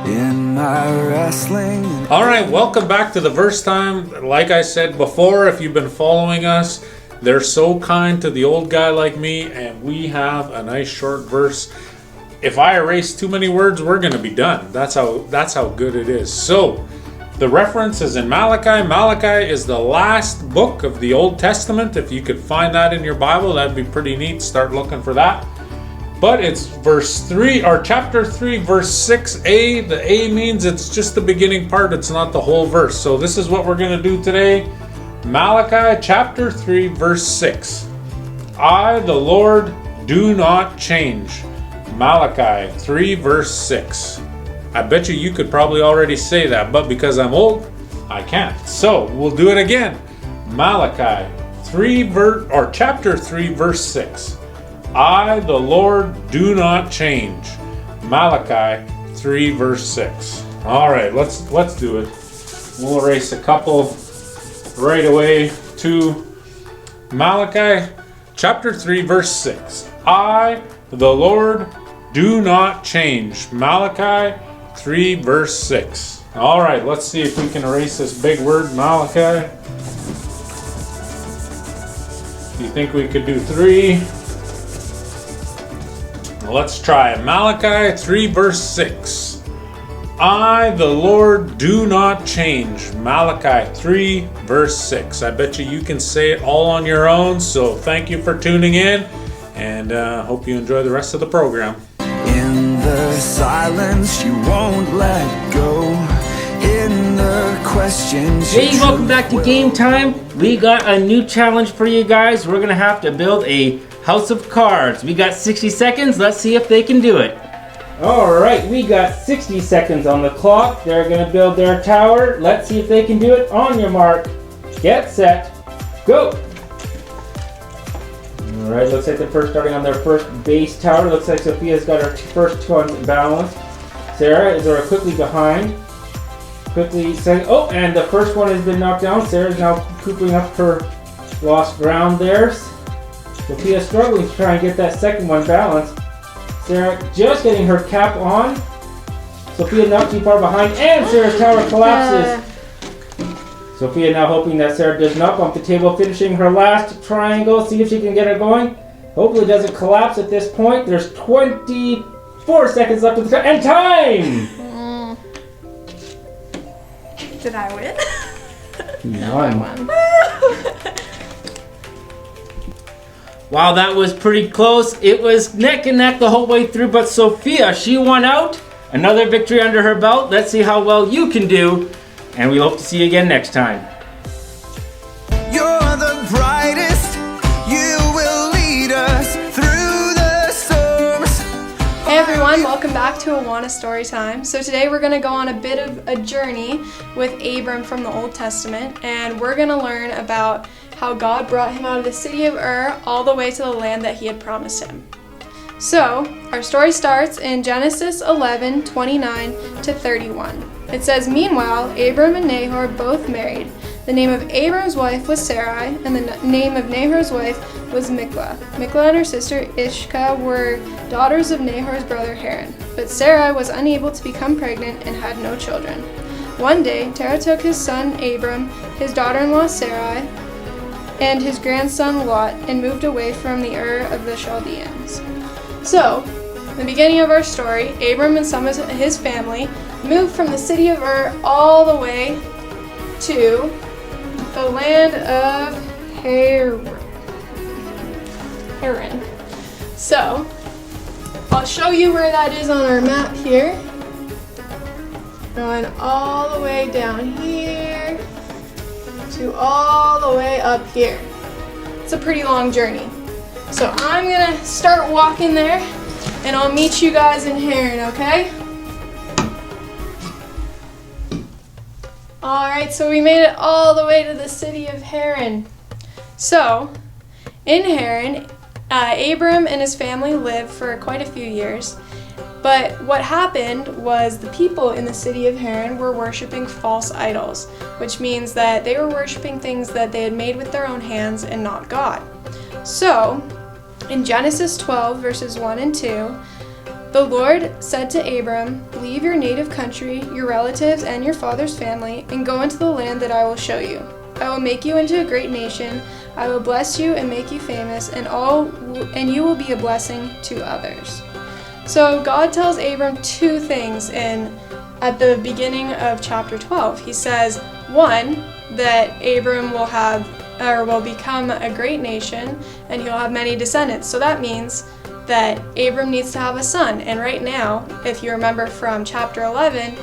In my wrestling. All right, welcome back to the verse time. Like I said before, if you've been following us, they're so kind to the old guy like me, and we have a nice short verse. If I erase too many words, we're going to be done. That's how good it is. So, the reference is in Malachi. Malachi is the last book of the Old Testament. If you could find that in your Bible, that'd be pretty neat. Start looking for that. But it's verse 3, or chapter 3, verse 6a. The A means it's just the beginning part. It's not the whole verse. So this is what we're going to do today. Malachi chapter 3, verse 6. I, the Lord, do not change. Malachi 3, verse 6. I bet you could probably already say that, but because I'm old, I can't. So we'll do it again. Malachi 3, chapter 3, verse 6. I, the Lord, do not change. Malachi 3, verse 6. All right, let's do it. We'll erase a couple right away to Malachi chapter 3, verse 6. I, the Lord, do not change. Malachi 3, verse 6. All right, let's see if we can erase this big word, Malachi. Do you think we could do 3? Let's try Malachi 3, verse 6. I, the Lord, do not change. Malachi 3, verse 6. I bet you can say it all on your own, so thank you for tuning in, and hope you enjoy the rest of the program. In the silence, you won't let go. In the questions. Hey, welcome back to Game Time. We got a new challenge for you guys. We're gonna have to build a house of cards. We got 60 seconds. Let's see if they can do it. All right, we got 60 seconds on the clock. They're gonna build their tower. Let's see if they can do it. On your mark, get set, go. All right, looks like they're starting on their first base tower. Looks like Sophia's got her first two on balance. Sarah is quickly behind. Quickly saying, oh, and the first one has been knocked down. Sarah's now cooping up her lost ground there. Sophia struggling to try and get that second one balanced. Sarah just getting her cap on. Sophia not too far behind, and Sarah's tower collapses. Sophia now hoping that Sarah does not bump the table, finishing her last triangle. See if she can get it going. Hopefully it doesn't collapse at this point. There's 24 seconds left of the time, and time! Did I win? No, I won. Wow, that was pretty close. It was neck and neck the whole way through, but Sophia, she won out. Another victory under her belt. Let's see how well you can do, and we hope to see you again next time. You're the brightest. You will lead us through the storms. Hey everyone, welcome back to Awana Story Time. So today we're going to go on a bit of a journey with Abram from the Old Testament, and we're going to learn about how God brought him out of the city of Ur all the way to the land that he had promised him. So, our story starts in Genesis 11:29 to 31. It says, meanwhile, Abram and Nahor both married. The name of Abram's wife was Sarai, and the name of Nahor's wife was Miklah. Miklah and her sister Ishka were daughters of Nahor's brother Haran. But Sarai was unable to become pregnant and had no children. One day, Terah took his son Abram, his daughter-in-law Sarai, and his grandson Lot, and moved away from the Ur of the Chaldeans. So, in the beginning of our story, Abram and some of his family moved from the city of Ur all the way to the land of Haran. So, I'll show you where that is on our map here. Going all the way down here to all the way up here. It's a pretty long journey. So I'm gonna start walking there, and I'll meet you guys in Haran, okay? Alright, so we made it all the way to the city of Haran. So, in Haran, Abram and his family lived for quite a few years. But what happened was the people in the city of Haran were worshiping false idols, which means that they were worshiping things that they had made with their own hands and not God. So, In Genesis 12, verses 1 and 2, the Lord said to Abram, "Leave your native country, your relatives, and your father's family, and go into the land that I will show you. I will make you into a great nation. I will bless you and make you famous, and you will be a blessing to others." So God tells Abram two things at the beginning of chapter 12. He says, one, that Abram will become a great nation, and he'll have many descendants. So that means that Abram needs to have a son. And right now, if you remember from chapter 11,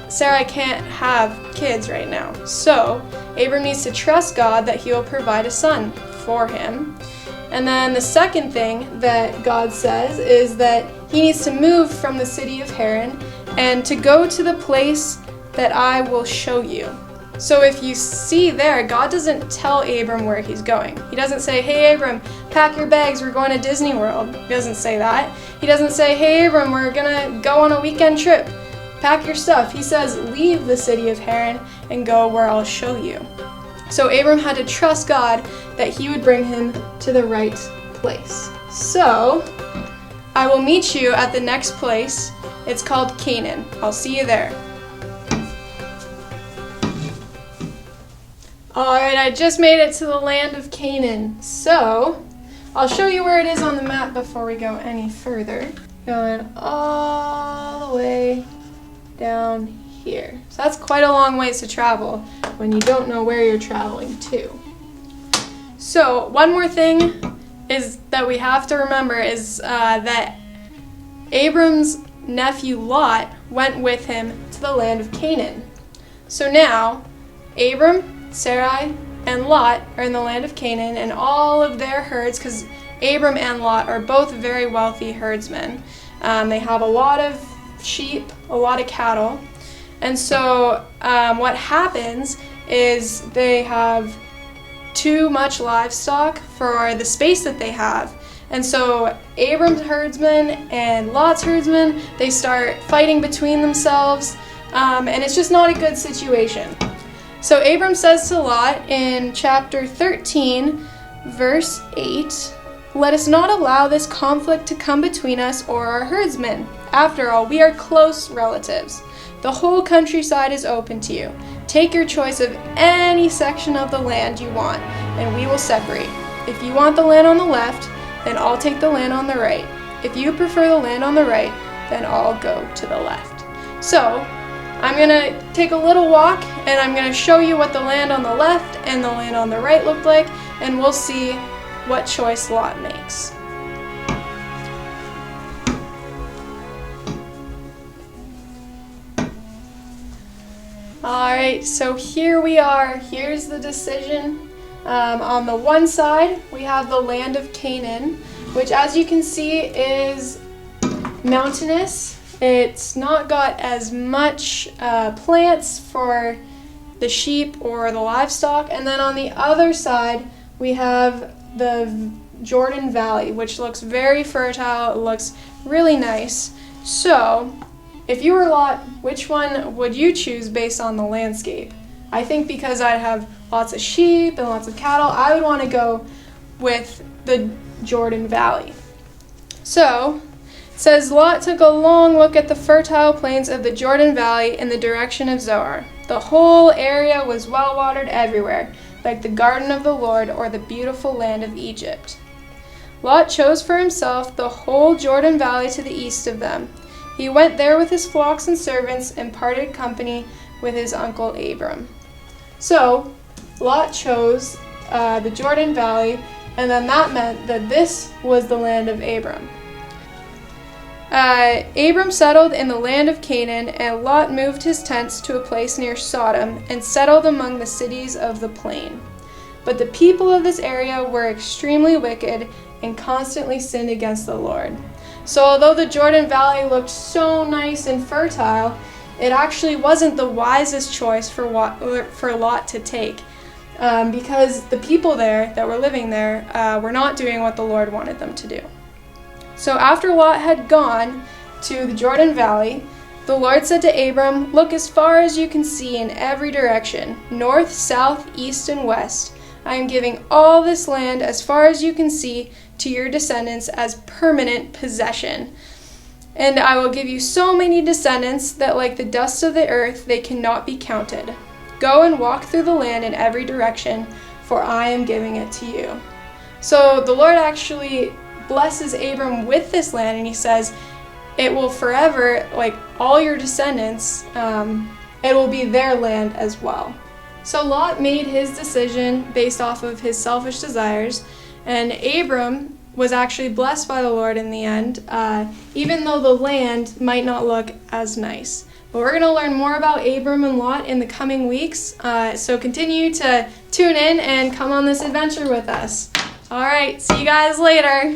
Sarai can't have kids right now. So Abram needs to trust God that he will provide a son for him. And then the second thing that God says is that he needs to move from the city of Haran and to go to the place that I will show you. So if you see there, God doesn't tell Abram where he's going. He doesn't say, "Hey Abram, pack your bags, we're going to Disney World." He doesn't say that. He doesn't say, "Hey Abram, we're gonna go on a weekend trip. Pack your stuff." He says, "Leave the city of Haran and go where I'll show you." So Abram had to trust God that he would bring him to the right place. So I will meet you at the next place. It's called Canaan. I'll see you there. Alright, I just made it to the land of Canaan. So I'll show you where it is on the map before we go any further. Going all the way down here. So that's quite a long ways to travel when you don't know where you're traveling to. So one more thing is that we have to remember is that Abram's nephew Lot went with him to the land of Canaan. So now Abram, Sarai, and Lot are in the land of Canaan, and all of their herds, because Abram and Lot are both very wealthy herdsmen. They have a lot of sheep, a lot of cattle. And so what happens is they have too much livestock for the space that they have. And so Abram's herdsmen and Lot's herdsmen, they start fighting between themselves, and it's just not a good situation. So Abram says to Lot in chapter 13, verse 8, "Let us not allow this conflict to come between us or our herdsmen. After all, we are close relatives. The whole countryside is open to you. Take your choice of any section of the land you want, and we will separate. If you want the land on the left, then I'll take the land on the right. If you prefer the land on the right, then I'll go to the left." So I'm going to take a little walk, and I'm going to show you what the land on the left and the land on the right look like, and we'll see what choice Lot makes. Alright, so here we are. Here's the decision. On the one side, we have the land of Canaan, which, as you can see, is mountainous. It's not got as much plants for the sheep or the livestock. And then on the other side, we have the Jordan Valley, which looks very fertile. It looks really nice. So if you were Lot, which one would you choose based on the landscape? I think because I have lots of sheep and lots of cattle, I would want to go with the Jordan Valley. So it says, Lot took a long look at the fertile plains of the Jordan Valley in the direction of Zoar. The whole area was well watered everywhere, like the garden of the Lord or the beautiful land of Egypt. Lot chose for himself the whole Jordan Valley to the east of them. He went there with his flocks and servants and parted company with his uncle Abram. So Lot chose the Jordan Valley, and then that meant that this was the land of Abram. Abram settled in the land of Canaan, and Lot moved his tents to a place near Sodom and settled among the cities of the plain. But the people of this area were extremely wicked and constantly sinned against the Lord. So although the Jordan Valley looked so nice and fertile, it actually wasn't the wisest choice for Lot to take, because the people there that were living there were not doing what the Lord wanted them to do. So after Lot had gone to the Jordan Valley, the Lord said to Abram, "Look as far as you can see in every direction, north, south, east, and west. I am giving all this land as far as you can see to your descendants as permanent possession. And I will give you so many descendants that like the dust of the earth they cannot be counted. Go and walk through the land in every direction, for I am giving it to you." So the Lord actually blesses Abram with this land, and he says it will forever, like all your descendants, it will be their land as well. So Lot made his decision based off of his selfish desires, and Abram was actually blessed by the Lord in the end, even though the land might not look as nice. But we're going to learn more about Abram and Lot in the coming weeks, so continue to tune in and come on this adventure with us. All right, see you guys later.